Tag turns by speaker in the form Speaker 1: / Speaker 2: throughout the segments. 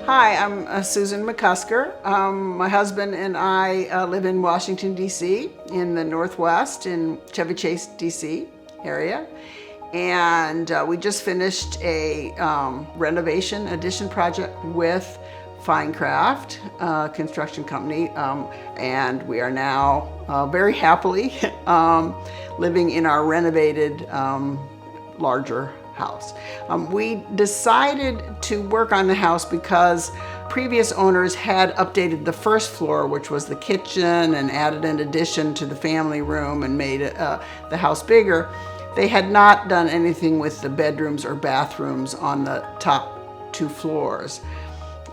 Speaker 1: Hi, I'm Susan McCusker. My husband and I live in Washington, D.C., in the Northwest, in Chevy Chase, D.C. area. And we just finished a renovation addition project with FineCraft, construction company, and we are now very happily living in our renovated, larger house. We decided to work on the house because previous owners had updated the first floor, which was the kitchen, and added an addition to the family room and made the house bigger. They had not done anything with the bedrooms or bathrooms on the top two floors.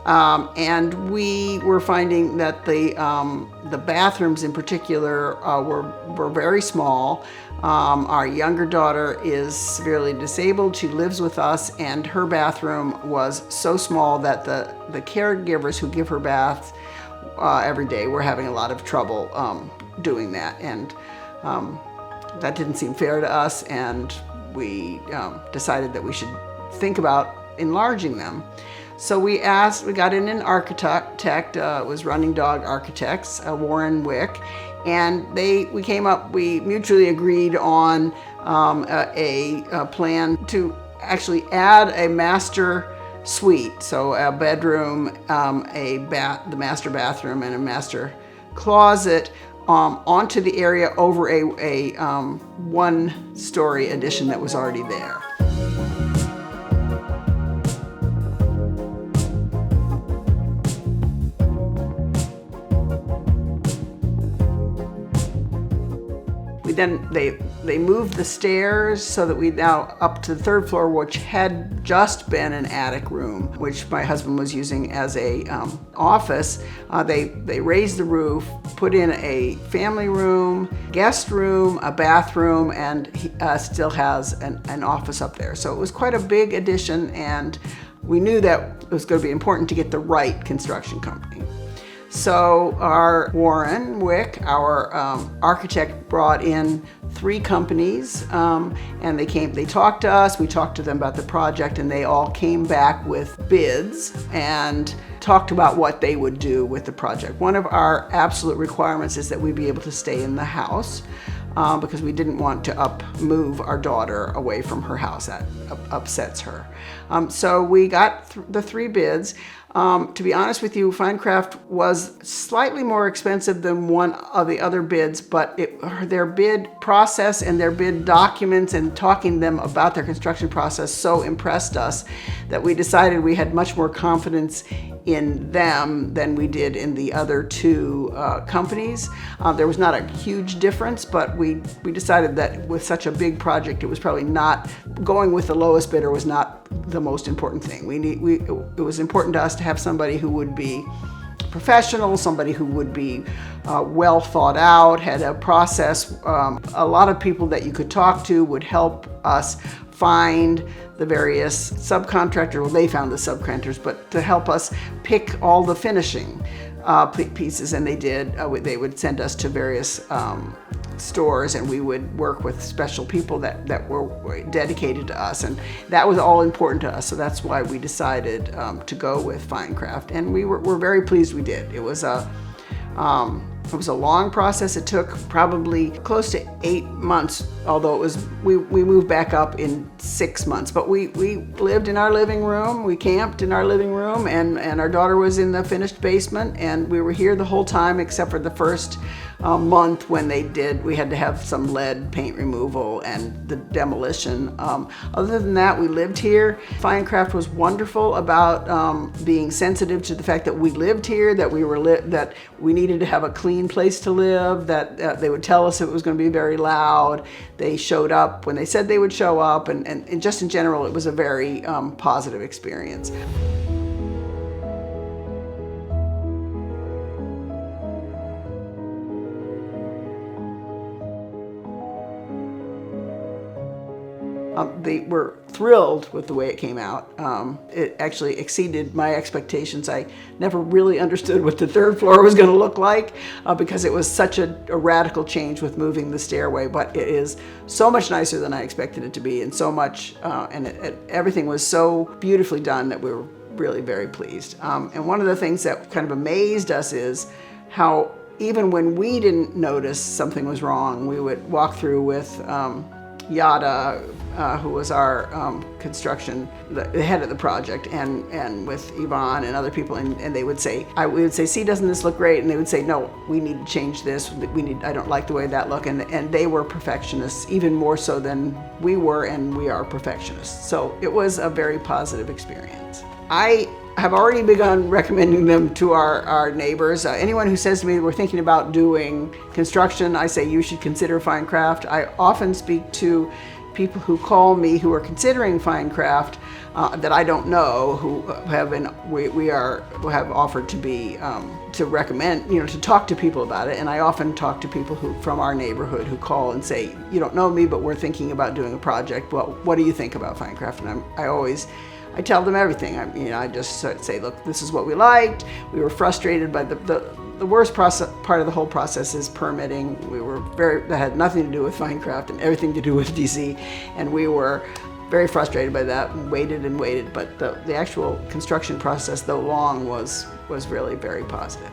Speaker 1: And we were finding that the bathrooms in particular were very small. Our younger daughter is severely disabled. She lives with us, and her bathroom was so small that the caregivers who give her baths every day were having a lot of trouble doing that. And that didn't seem fair to us, and we decided that we should think about enlarging them. So we got in an architect, it was RunningDog Architects, Warren Wick, and we mutually agreed on a plan to actually add a master suite, so a bedroom, the master bathroom, and a master closet onto the area over a one-story addition that was already there. Then they moved the stairs so that we now up to the third floor, which had just been an attic room, which my husband was using as a office. They raised the roof, put in a family room, guest room, a bathroom, and he still has an office up there. So it was quite a big addition, and we knew that it was going to be important to get the right construction company. So our Warren Wick, our architect, brought in 3 companies, and they talked to us, we talked to them about the project, and they all came back with bids and talked about what they would do with the project. One of our absolute requirements is that we be able to stay in the house, because we didn't want to move our daughter away from her house. That upsets her. So we got the 3 bids. To be honest with you, FineCraft was slightly more expensive than one of the other bids, but their bid process and their bid documents and talking to them about their construction process so impressed us that we decided we had much more confidence in them than we did in the other 2 companies. There was not a huge difference, but we decided that with such a big project, it was probably not, going with the lowest bidder was not the most important thing. It was important to us to have somebody who would be professional, somebody who would be well thought out, had a process. A lot of people that you could talk to would help us find the various subcontractors. Well, they found the subcontractors, but to help us pick all the finishing pieces, and they did. They would send us to various stores, and we would work with special people that were dedicated to us, and that was all important to us. So that's why we decided to go with FineCraft, and we're very pleased we did. It was a long process. It took probably close to 8 months, although we moved back up in 6 months. But we lived in our living room, we camped in our living room, and our daughter was in the finished basement, and we were here the whole time except for the first month when we had to have some lead paint removal and the demolition. Other than that, we lived here. FineCraft was wonderful about being sensitive to the fact that we lived here, that that we needed to have a clean place to live, that they would tell us it was going to be very loud. They showed up when they said they would show up, and just in general, it was a very positive experience. They were thrilled with the way it came out. It actually exceeded my expectations. I never really understood what the third floor was going to look like because it was such a radical change with moving the stairway, but it is so much nicer than I expected it to be, and so much, everything was so beautifully done that we were really very pleased. And one of the things that kind of amazed us is how even when we didn't notice something was wrong, we would walk through with Yada, who was our construction, the head of the project, and with Yvonne and other people, and they would say, we would say, see, doesn't this look great? And they would say, no, we need to change this. I don't like the way that look. And they were perfectionists, even more so than we were, and we are perfectionists. So it was a very positive experience. I have already begun recommending them to our neighbors. Anyone who says to me we're thinking about doing construction, I say you should consider FineCraft. I often speak to people who call me who are considering FineCraft that I don't know, who have have offered to be to recommend, to talk to people about it. And I often talk to people from our neighborhood who call and say, you don't know me, but we're thinking about doing a project. Well, what do you think about FineCraft? And I tell them everything. I just say, look, this is what we liked. We were frustrated by the worst part of the whole process is permitting. That had nothing to do with FineCraft and everything to do with DC, and we were very frustrated by that and waited. But the actual construction process, though long, was really very positive.